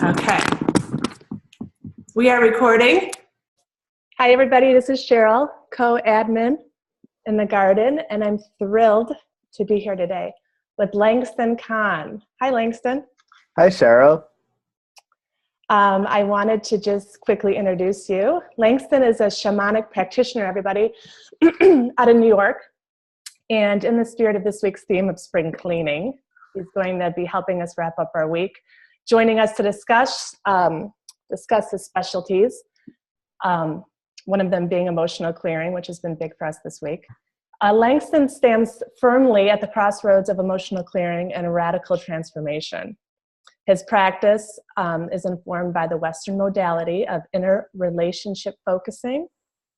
Okay. We are recording. Hi, everybody. This is Cheryl, co-admin in the garden, and I'm thrilled to be here today with Langston Kahn. Hi, Langston. Hi, Cheryl. I wanted to just quickly introduce you. Langston is a shamanic practitioner, everybody, out of New York. And in the spirit of this week's theme of spring cleaning, he's going to be helping us wrap up our week, joining us to discuss his specialties, one of them being emotional clearing, which has been big for us this week. Langston stands firmly at the crossroads of emotional clearing and radical transformation. His practice is informed by the Western modality of inner relationship focusing,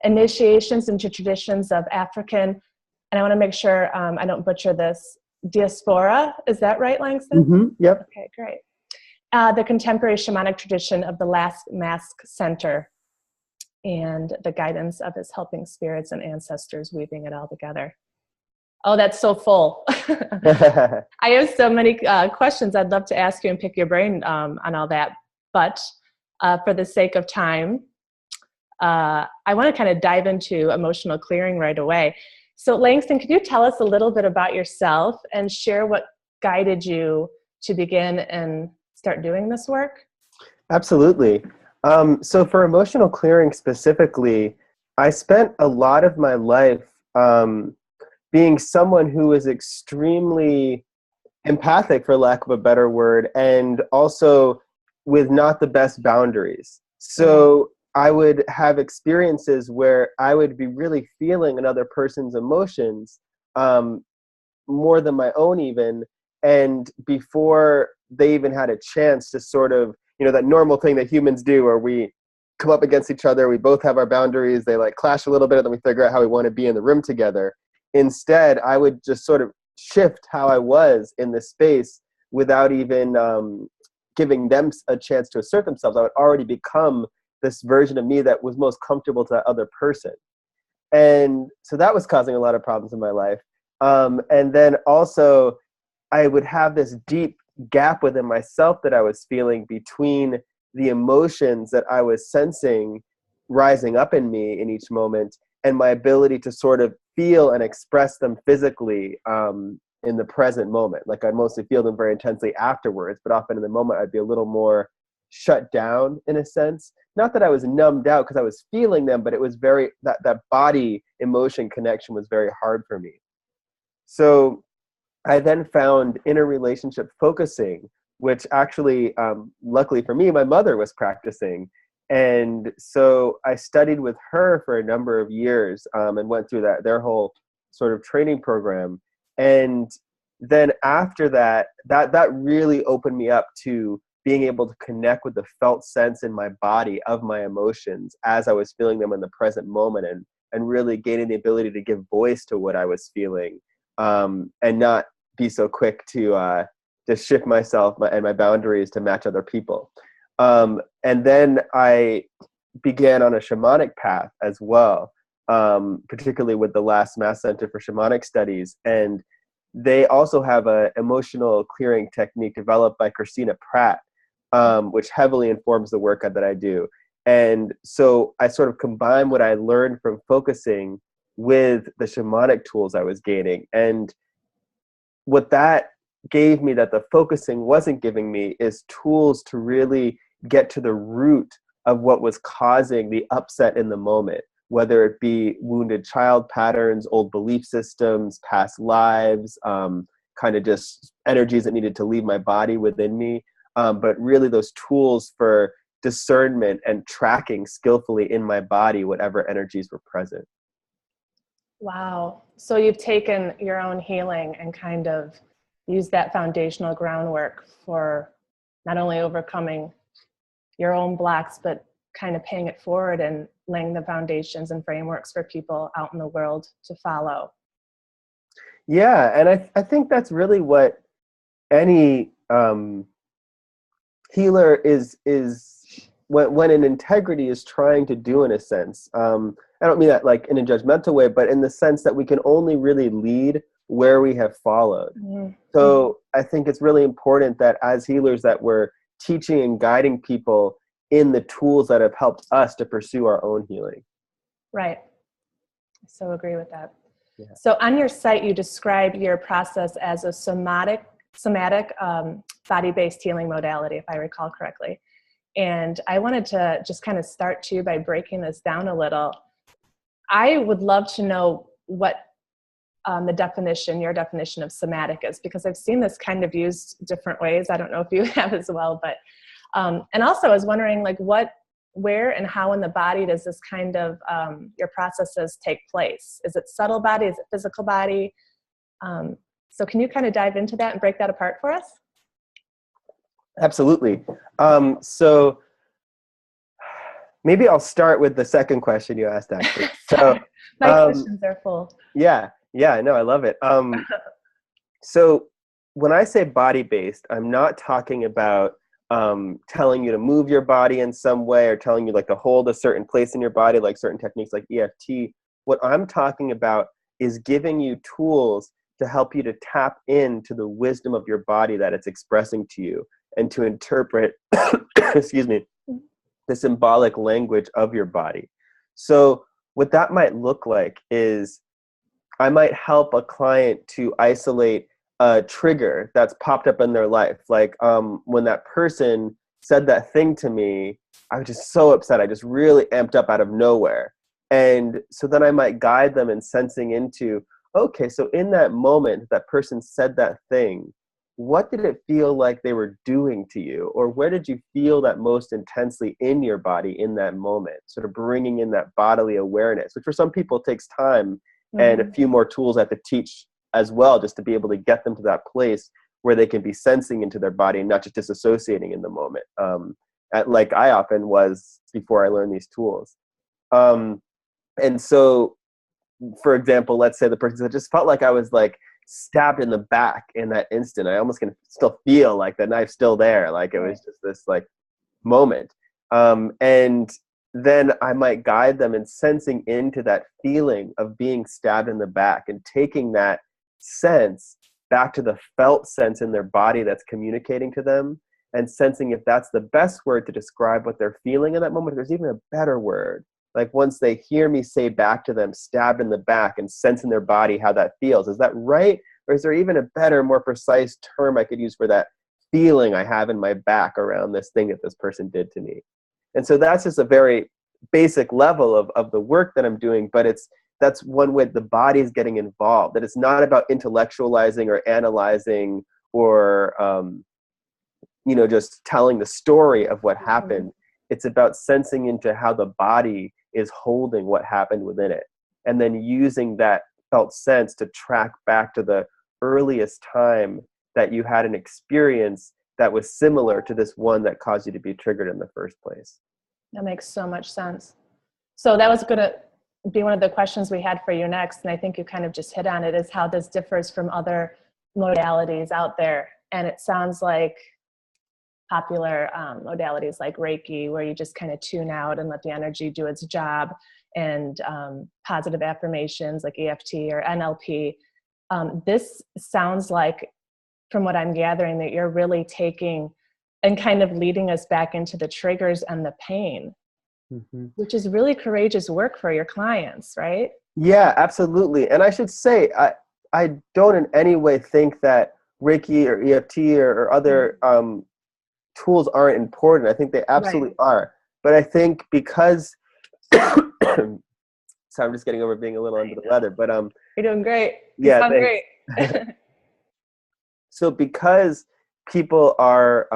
initiations into traditions of African, and I want to make sure I don't butcher this, diaspora. Is that right, Langston? Mm-hmm. Yep. Okay, great. The contemporary shamanic tradition of the Last Mask Center and the guidance of his helping spirits and ancestors weaving it all together. Oh, that's so full. I have so many questions I'd love to ask you and pick your brain on all that. But for the sake of time, I want to kind of dive into emotional clearing right away. So Langston, could you tell us a little bit about yourself and share what guided you to begin and start doing this work? Absolutely. So for emotional clearing specifically, I spent a lot of my life being someone who is extremely empathic, for lack of a better word, and also with not the best boundaries. So I would have experiences where I would be really feeling another person's emotions more than my own even, and before they even had a chance to sort of, that normal thing that humans do where we come up against each other, we both have our boundaries, they like clash a little bit, and then we figure out how we want to be in the room together. Instead, I would just sort of shift how I was in the space without even giving them a chance to assert themselves. I would already become this version of me that was most comfortable to that other person. And so that was causing a lot of problems in my life. And then also, I would have this deep gap within myself that I was feeling between the emotions that I was sensing rising up in me in each moment and my ability to sort of feel and express them physically in the present moment. Like I'd mostly feel them very intensely afterwards, but often in the moment I'd be a little more shut down in a sense. Not that I was numbed out because I was feeling them, but it was very, that body emotion connection was very hard for me. So I then found inner relationship focusing, which actually, luckily for me, my mother was practicing. And so I studied with her for a number of years and went through their whole sort of training program. And then after that really opened me up to being able to connect with the felt sense in my body of my emotions as I was feeling them in the present moment, and really gaining the ability to give voice to what I was feeling and not be so quick to just shift myself and my boundaries to match other people. And then I began on a shamanic path as well, particularly with the Last Mask Center for Shamanic Studies. And they also have an emotional clearing technique developed by Christina Pratt, which heavily informs the work that I do. And so I sort of combine what I learned from focusing with the shamanic tools I was gaining. And what that gave me that the focusing wasn't giving me is tools to really get to the root of what was causing the upset in the moment, whether it be wounded child patterns, old belief systems, past lives, kind of just energies that needed to leave my body within me. But really those tools for discernment and tracking skillfully in my body whatever energies were present. Wow. So you've taken your own healing and kind of used that foundational groundwork for not only overcoming your own blocks, but kind of paying it forward and laying the foundations and frameworks for people out in the world to follow. Yeah, and I think that's really what any healer is when an integrity is trying to do, in a sense. I don't mean that like in a judgmental way, but in the sense that we can only really lead where we have followed. Mm-hmm. So I think it's really important that as healers that we're teaching and guiding people in the tools that have helped us to pursue our own healing. Right. So agree with that. Yeah. So on your site, you describe your process as a somatic body-based healing modality, if I recall correctly. And I wanted to just kind of start too by breaking this down a little. I would love to know what your definition of somatic is, because I've seen this kind of used different ways. I don't know if you have as well, but, and also I was wondering like where and how in the body does this kind of, your processes take place? Is it subtle body? Is it physical body? So can you kind of dive into that and break that apart for us? Absolutely. So maybe I'll start with the second question you asked, actually. So, My questions are full. Yeah, no, I love it. So when I say body-based, I'm not talking about telling you to move your body in some way or telling you like to hold a certain place in your body, like certain techniques like EFT. What I'm talking about is giving you tools to help you to tap into the wisdom of your body that it's expressing to you and to interpret, excuse me, the symbolic language of your body. So what that might look like is I might help a client to isolate a trigger that's popped up in their life. Like when that person said that thing to me, I was just so upset. I just really amped up out of nowhere. And so then I might guide them in sensing into, okay, so in that moment that person said that thing, what did it feel like they were doing to you? Or where did you feel that most intensely in your body in that moment? Sort of bringing in that bodily awareness, which for some people takes time and a few more tools I have to teach as well, just to be able to get them to that place where they can be sensing into their body and not just disassociating in the moment, like I often was before I learned these tools. And so, for example, let's say the person said, just felt like I was like stabbed in the back in that instant. I almost can still feel like the knife's still there. Like it was just this like moment. And then I might guide them in sensing into that feeling of being stabbed in the back and taking that sense back to the felt sense in their body that's communicating to them, and sensing if that's the best word to describe what they're feeling in that moment. There's even a better word. Like once they hear me say back to them, stabbed in the back, and sense in their body how that feels. Is that right? Or is there even a better, more precise term I could use for that feeling I have in my back around this thing that this person did to me? And so that's just a very basic level of the work that I'm doing, but that's one way the body is getting involved, that it's not about intellectualizing or analyzing or, just telling the story of what happened. It's about sensing into how the body is holding what happened within it, and then using that felt sense to track back to the earliest time that you had an experience that was similar to this one that caused you to be triggered in the first place. That makes so much sense. So that was going to be one of the questions we had for you next, and I think you kind of just hit on it, is how this differs from other modalities out there. And it sounds like popular modalities like Reiki, where you just kind of tune out and let the energy do its job, and positive affirmations like EFT or NLP. This sounds like, from what I'm gathering, that you're really taking and kind of leading us back into the triggers and the pain, which is really courageous work for your clients, right? Yeah, absolutely. And I should say, I don't in any way think that Reiki or EFT or other tools aren't important. I think they absolutely are. But I think because, so I'm just getting over being a little under the weather, but you're doing great. Yeah, sound great. So because people are,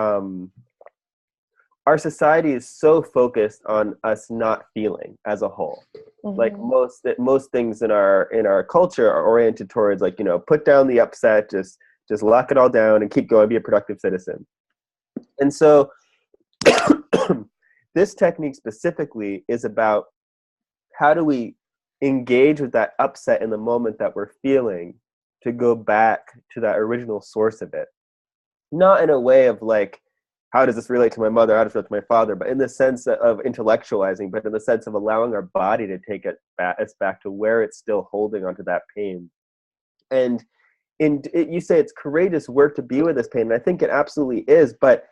our society is so focused on us not feeling as a whole. Like most things in our culture are oriented towards, like, put down the upset, just lock it all down and keep going, be a productive citizen. And so this technique specifically is about how do we engage with that upset in the moment that we're feeling to go back to that original source of it. Not in a way of like, how does this relate to my mother? How does it relate to my father? But in the sense of intellectualizing, but in the sense of allowing our body to take us back to where it's still holding onto that pain. And you say it's courageous work to be with this pain, and I think it absolutely is. But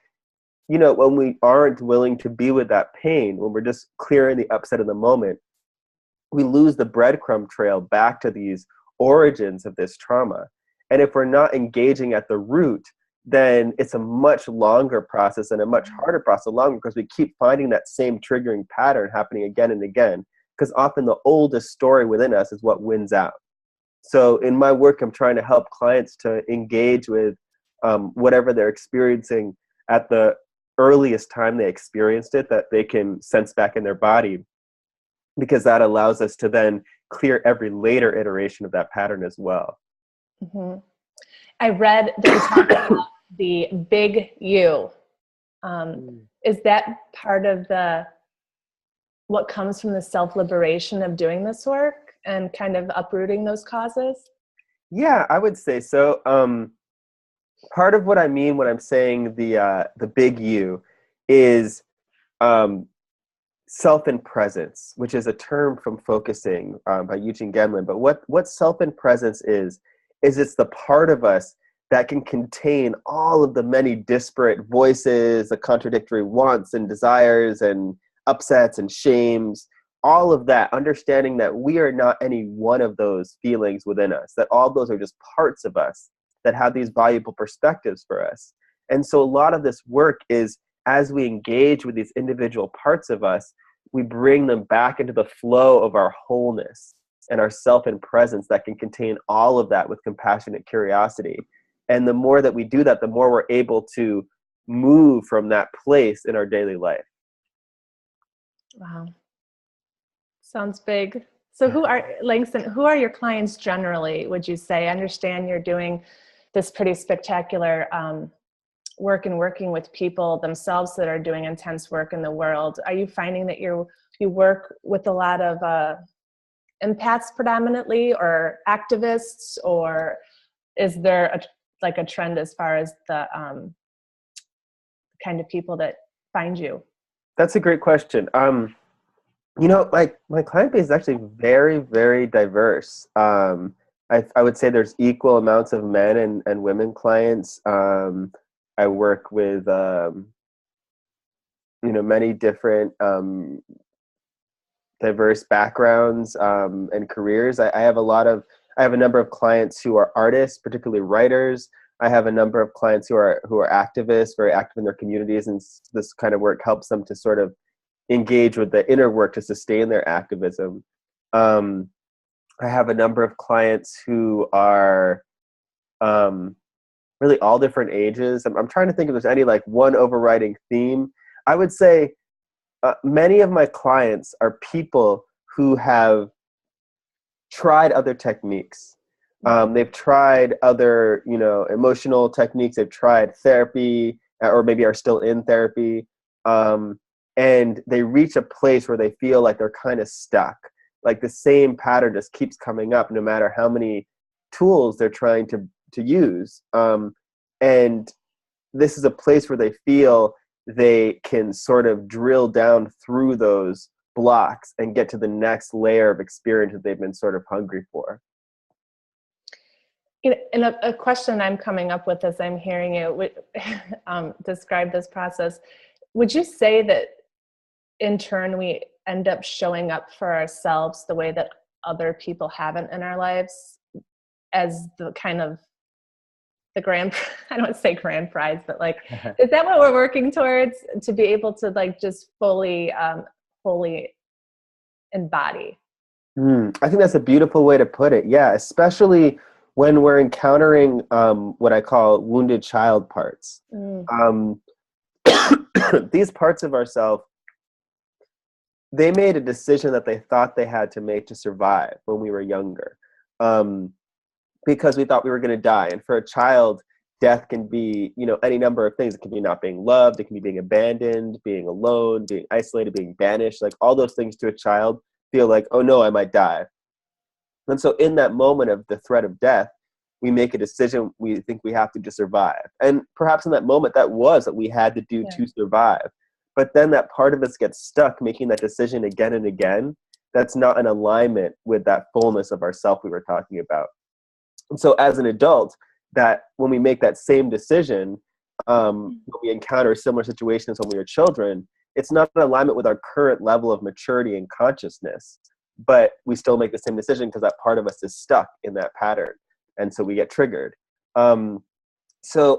when we aren't willing to be with that pain, when we're just clearing the upset in the moment, we lose the breadcrumb trail back to these origins of this trauma. And if we're not engaging at the root, then it's a much longer process and a much harder process, longer, because we keep finding that same triggering pattern happening again and again, because often the oldest story within us is what wins out. So in my work, I'm trying to help clients to engage with whatever they're experiencing at the earliest time they experienced it, that they can sense back in their body, because that allows us to then clear every later iteration of that pattern as well. Mm-hmm. I read that you talk about the big you. Is that part of what comes from the self-liberation of doing this work and kind of uprooting those causes? Yeah, I would say so. Part of what I mean when I'm saying the big you is self and presence, which is a term from Focusing by Eugene Gemlin. But what self and presence is it's the part of us that can contain all of the many disparate voices, the contradictory wants and desires and upsets and shames, all of that, understanding that we are not any one of those feelings within us, that all those are just parts of us that have these valuable perspectives for us. And so a lot of this work is, as we engage with these individual parts of us, we bring them back into the flow of our wholeness and our self and presence that can contain all of that with compassionate curiosity. And the more that we do that, the more we're able to move from that place in our daily life. Wow. Sounds big. So Langston, who are your clients generally, would you say? I understand you're doing this pretty spectacular work and working with people themselves that are doing intense work in the world. Are you finding that you work with a lot of empaths predominantly, or activists, or is there a trend as far as the kind of people that find you? That's a great question. Like my client base is actually very, very diverse. I would say there's equal amounts of men and women clients. I work with, many different diverse backgrounds and careers. I have a number of clients who are artists, particularly writers. I have a number of clients who are activists, very active in their communities, and this kind of work helps them to sort of engage with the inner work to sustain their activism. I have a number of clients who are really all different ages. I'm trying to think if there's any one overriding theme. I would say many of my clients are people who have tried other techniques. They've tried other, emotional techniques. They've tried therapy, or maybe are still in therapy. And they reach a place where they feel like they're kind of stuck. Like the same pattern just keeps coming up no matter how many tools they're trying to use. And this is a place where they feel they can sort of drill down through those blocks and get to the next layer of experience that they've been sort of hungry for. And a question I'm coming up with as I'm hearing you describe this process, would you say that in turn we end up showing up for ourselves the way that other people haven't in our lives, as the kind of the grand, I don't want to say grand prize, but is that what we're working towards, to be able to just fully embody? I think that's a beautiful way to put it. Yeah, especially when we're encountering what I call wounded child parts. These parts of ourselves, they made a decision that they thought they had to make to survive when we were younger, because we thought we were going to die. And for a child, death can be, any number of things. It can be not being loved. It can be being abandoned, being alone, being isolated, being banished. All those things to a child feel like, oh no, I might die. And so in that moment of the threat of death, we make a decision we think we have to just survive. And perhaps in that moment, that was what we had to do to survive. But then that part of us gets stuck making that decision again and again. That's not in alignment with that fullness of ourself we were talking about. And so as an adult, that when we make that same decision, when we encounter similar situations when we were children, it's not in alignment with our current level of maturity and consciousness, but we still make the same decision because that part of us is stuck in that pattern. And so we get triggered. So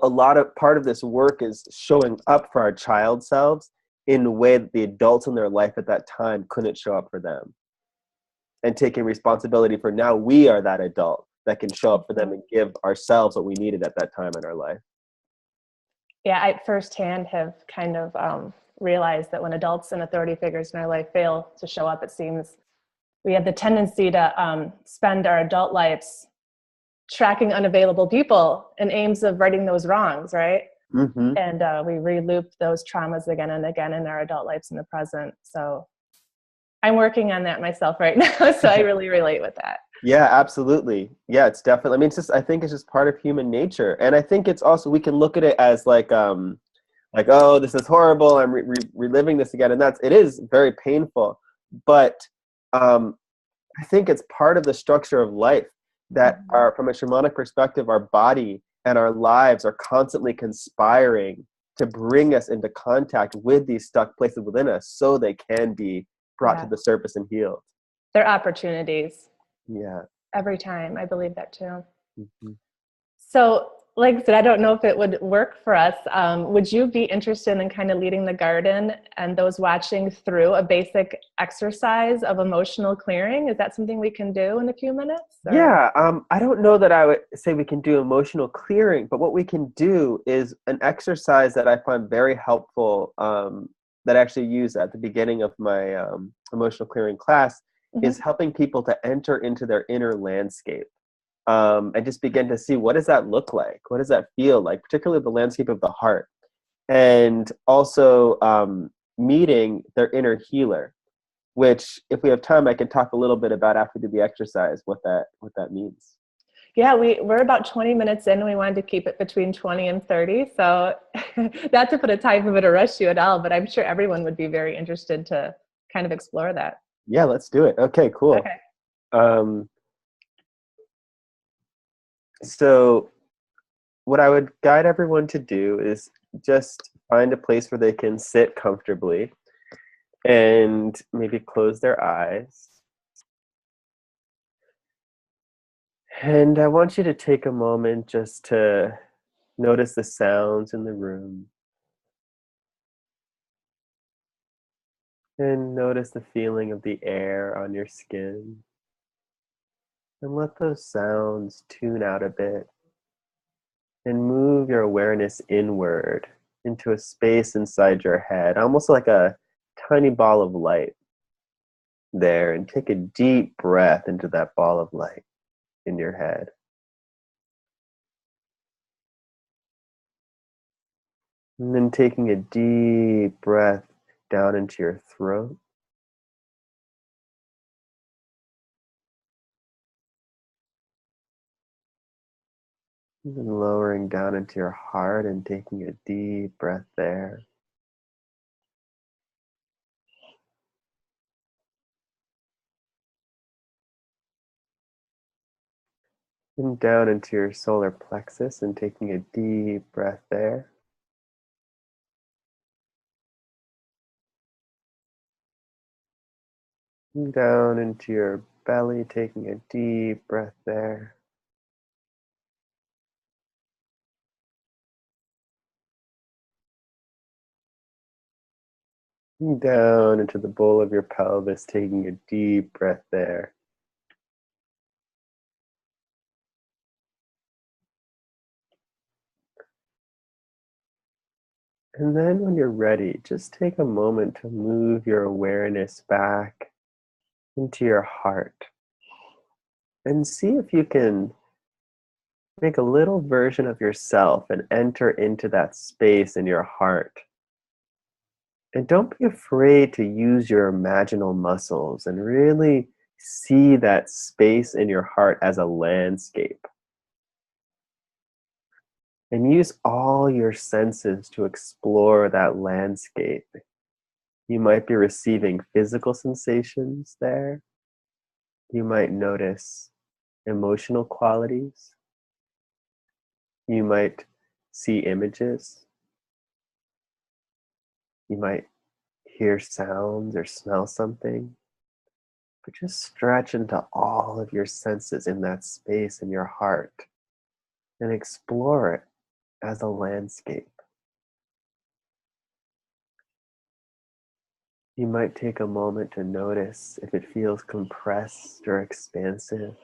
part of this work is showing up for our child selves in a way that the adults in their life at that time couldn't show up for them. And taking responsibility for now we are that adult that can show up for them and give ourselves what we needed at that time in our life. Yeah, I firsthand have kind of realized that when adults and authority figures in our life fail to show up, it seems we have the tendency to spend our adult lives tracking unavailable people in aims of righting those wrongs, right? Mm-hmm. And we re-loop those traumas again and again in our adult lives in the present. So I'm working on that myself right now, so I really relate with that. Yeah, absolutely. Yeah, it's definitely, I mean, I think it's just part of human nature. And I think it's also, we can look at it as like, oh, this is horrible. I'm reliving this again. And it is very painful. But I think it's part of the structure of life that from a shamanic perspective, our body and our lives are constantly conspiring to bring us into contact with these stuck places within us so they can be brought to the surface and healed. They're opportunities. Yeah. Every time. I believe that too. Mm-hmm. So, like I said, I don't know if it would work for us. Would you be interested in kind of leading the garden and those watching through a basic exercise of emotional clearing? Is that something we can do in a few minutes? Or? Yeah. I don't know that I would say we can do emotional clearing, but what we can do is an exercise that I find very helpful that I actually use at the beginning of my emotional clearing class is helping people to enter into their inner landscape and just begin to see, what does that look like? What does that feel like? Particularly the landscape of the heart. And also meeting their inner healer, which if we have time, I can talk a little bit about after we do the exercise, what that means. Yeah, we're about 20 minutes in. We wanted to keep it between 20 and 30. So not to put a time limit or rush you at all, but I'm sure everyone would be very interested to kind of explore that. Yeah, let's do it. Okay, cool. Okay. So what I would guide everyone to do is just find a place where they can sit comfortably and maybe close their eyes. And I want you to take a moment just to notice the sounds in the room. And notice the feeling of the air on your skin. And let those sounds tune out a bit. And move your awareness inward into a space inside your head, almost like a tiny ball of light there. And take a deep breath into that ball of light in your head. And then taking a deep breath down into your throat. And then lowering down into your heart and taking a deep breath there. And down into your solar plexus and taking a deep breath there. And down into your belly, taking a deep breath there. And down into the bowl of your pelvis, taking a deep breath there. And then when you're ready, just take a moment to move your awareness back into your heart. And see if you can make a little version of yourself and enter into that space in your heart. And don't be afraid to use your imaginal muscles and really see that space in your heart as a landscape. And use all your senses to explore that landscape. You might be receiving physical sensations there. You might notice emotional qualities. You might see images You might hear sounds or smell something, but just stretch into all of your senses in that space in your heart and explore it as a landscape. You might take a moment to notice if it feels compressed or expansive.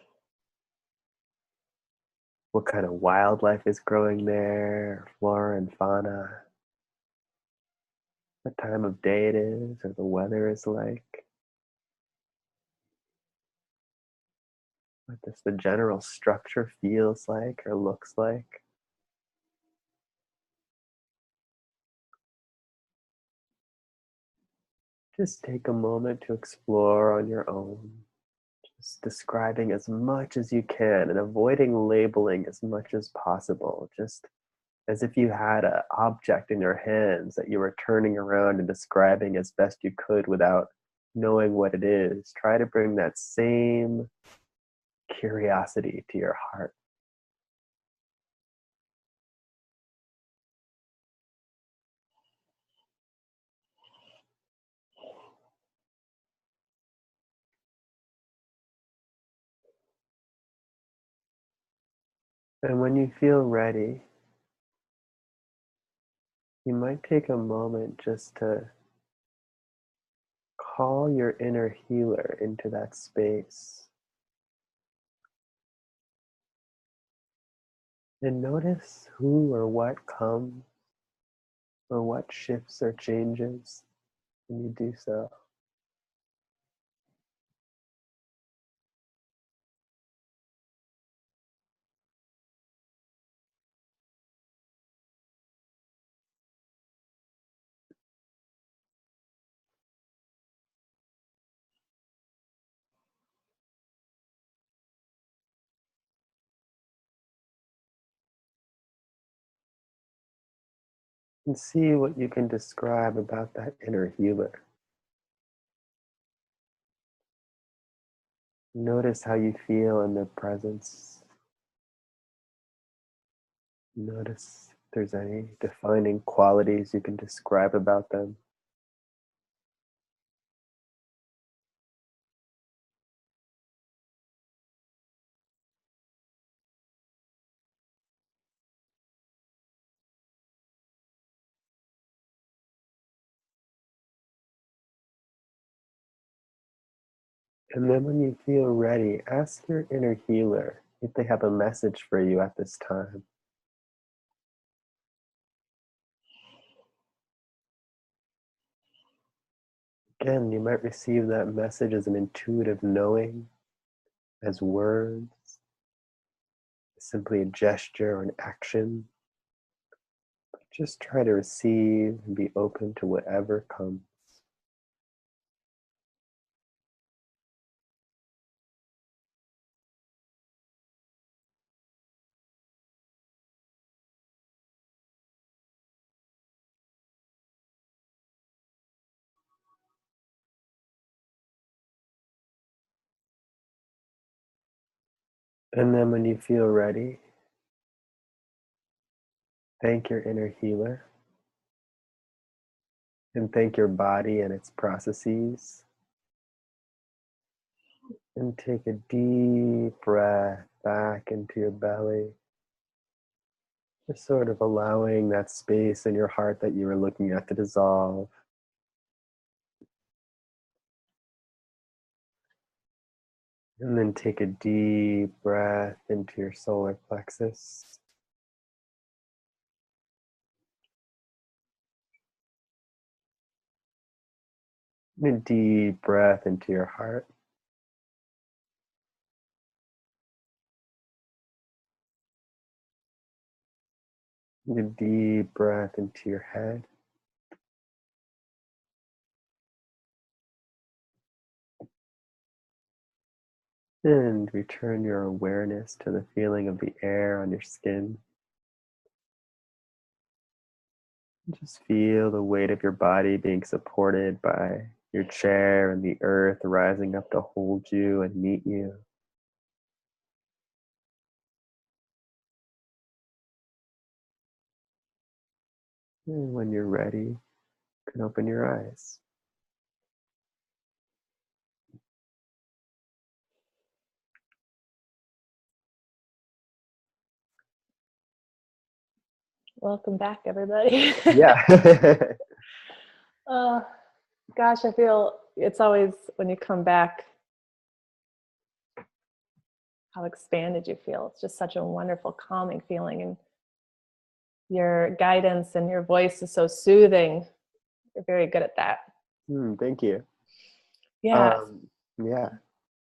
What kind of wildlife is growing there, flora and fauna, what time of day it is, or the weather is like. What does the general structure feels like or looks like? Just take a moment to explore on your own, just describing as much as you can and avoiding labeling as much as possible, just as if you had an object in your hands that you were turning around and describing as best you could without knowing what it is. Try to bring that same curiosity to your heart. And when you feel ready, you might take a moment just to call your inner healer into that space. And notice who or what comes or what shifts or changes when you do so. And see what you can describe about that inner healer. Notice how you feel in their presence. Notice if there's any defining qualities you can describe about them. And then when you feel ready, ask your inner healer if they have a message for you at this time. Again, you might receive that message as an intuitive knowing, as words, simply a gesture or an action. Just try to receive and be open to whatever comes. And then when you feel ready, thank your inner healer and thank your body and its processes. And take a deep breath back into your belly. Just sort of allowing that space in your heart that you were looking at to dissolve. And then take a deep breath into your solar plexus. And a deep breath into your heart. And a deep breath into your head. And return your awareness to the feeling of the air on your skin. Just feel the weight of your body being supported by your chair and the earth rising up to hold you and meet you. And when you're ready, And open your eyes. Welcome back, everybody. Yeah. Oh, gosh, I feel it's always when you come back, how expanded you feel. It's just such a wonderful, calming feeling. And your guidance and your voice is so soothing. You're very good at that. Thank you. Yeah. Yeah.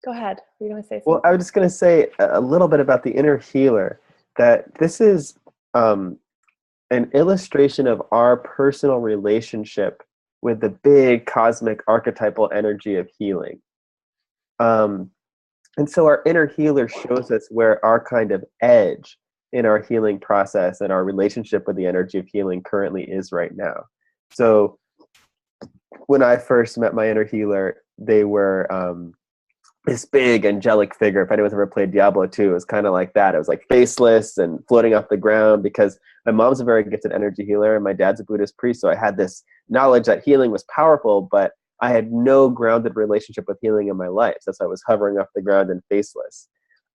Go ahead. Were you going to say something? Well, I was just going to say a little bit about the inner healer, that this is an illustration of our personal relationship with the big cosmic archetypal energy of healing. And so our inner healer shows us where our kind of edge in our healing process and our relationship with the energy of healing currently is right now. So when I first met my inner healer, they were this big angelic figure. If anyone's ever played Diablo 2, it was kind of like that. It was like faceless and floating off the ground, because my mom's a very gifted energy healer and my dad's a Buddhist priest. So I had this knowledge that healing was powerful, but I had no grounded relationship with healing in my life. So I was hovering off the ground and faceless.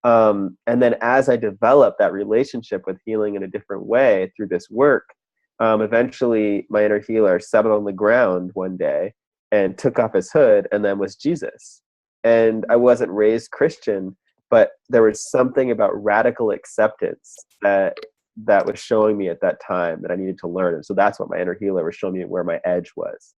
And then as I developed that relationship with healing in a different way through this work, eventually my inner healer settled on the ground one day and took off his hood, and then was Jesus. And I wasn't raised Christian, but there was something about radical acceptance that was showing me at that time that I needed to learn. And so that's what my inner healer was showing me, where my edge was.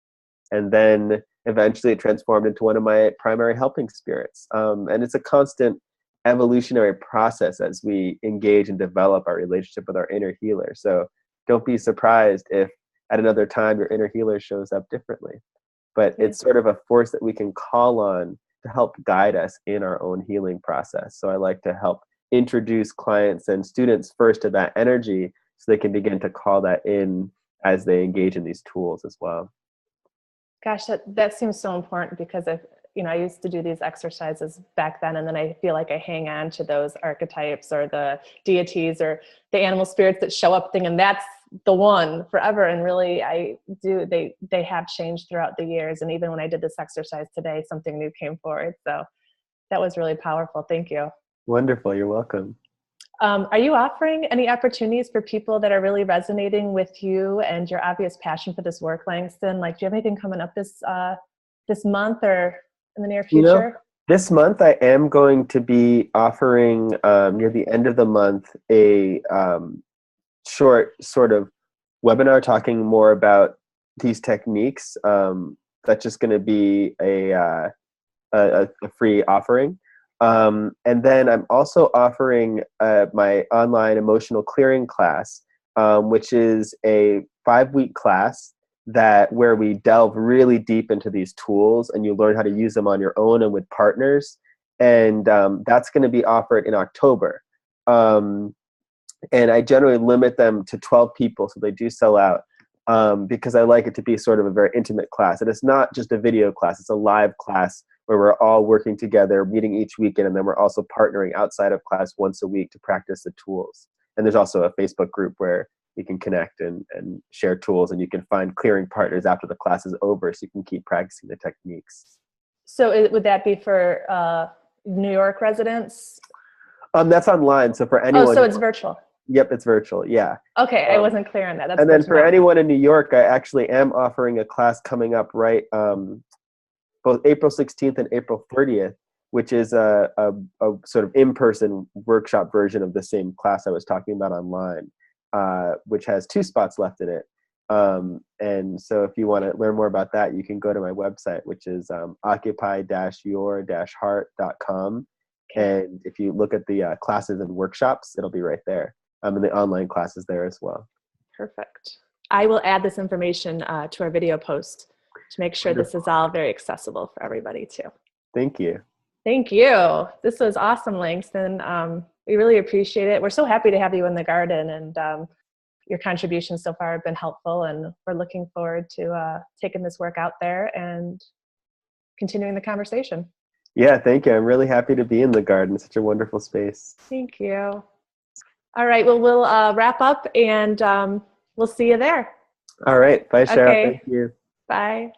And then eventually it transformed into one of my primary helping spirits. And it's a constant evolutionary process as we engage and develop our relationship with our inner healer. So don't be surprised if at another time your inner healer shows up differently. But it's sort of a force that we can call on to help guide us in our own healing process. So I like to help introduce clients and students first to that energy so they can begin to call that in as they engage in these tools as well. Gosh, that seems so important, because I used to do these exercises back then, and then I feel like I hang on to those archetypes or the deities or the animal spirits that show up thing, and that's the one forever. And really, they have changed throughout the years. And even when I did this exercise today, something new came forward. So that was really powerful. Thank you. Wonderful. You're welcome. Are you offering any opportunities for people that are really resonating with you and your obvious passion for this work, Langston? Like, do you have anything coming up this month or in the near future? This month I am going to be offering near the end of the month a short sort of webinar talking more about these techniques. That's just going to be a free offering. And then I'm also offering my online emotional clearing class, which is a 5-week class where we delve really deep into these tools and you learn how to use them on your own and with partners. And that's going to be offered in October. And I generally limit them to 12 people, so they do sell out, because I like it to be sort of a very intimate class. And it's not just a video class, it's a live class where we're all working together, meeting each weekend, and then we're also partnering outside of class once a week to practice the tools. And there's also a Facebook group where you can connect and share tools, and you can find clearing partners after the class is over so you can keep practicing the techniques. So would that be for New York residents? That's online, so for anyone. Oh, so it's virtual. Yep, it's virtual, yeah. Okay, I wasn't clear on that. That's and then for anyone in New York, I actually am offering a class coming up both April 16th and April 30th, which is a sort of in-person workshop version of the same class I was talking about online, which has 2 spots left in it. And so if you want to learn more about that, you can go to my website, which is occupy-your-heart.com. And if you look at the classes and workshops, it'll be right there. And the online classes there as well. Perfect. I will add this information to our video post to make sure this is all very accessible for everybody too. Thank you. Thank you. This was awesome, Langston. We really appreciate it. We're so happy to have you in the garden, and your contributions so far have been helpful, and we're looking forward to taking this work out there and continuing the conversation. Yeah, thank you. I'm really happy to be in the garden. It's such a wonderful space. Thank you. All right, well, we'll wrap up, and we'll see you there. All right. Bye, Cheryl. Okay. Thank you. Bye.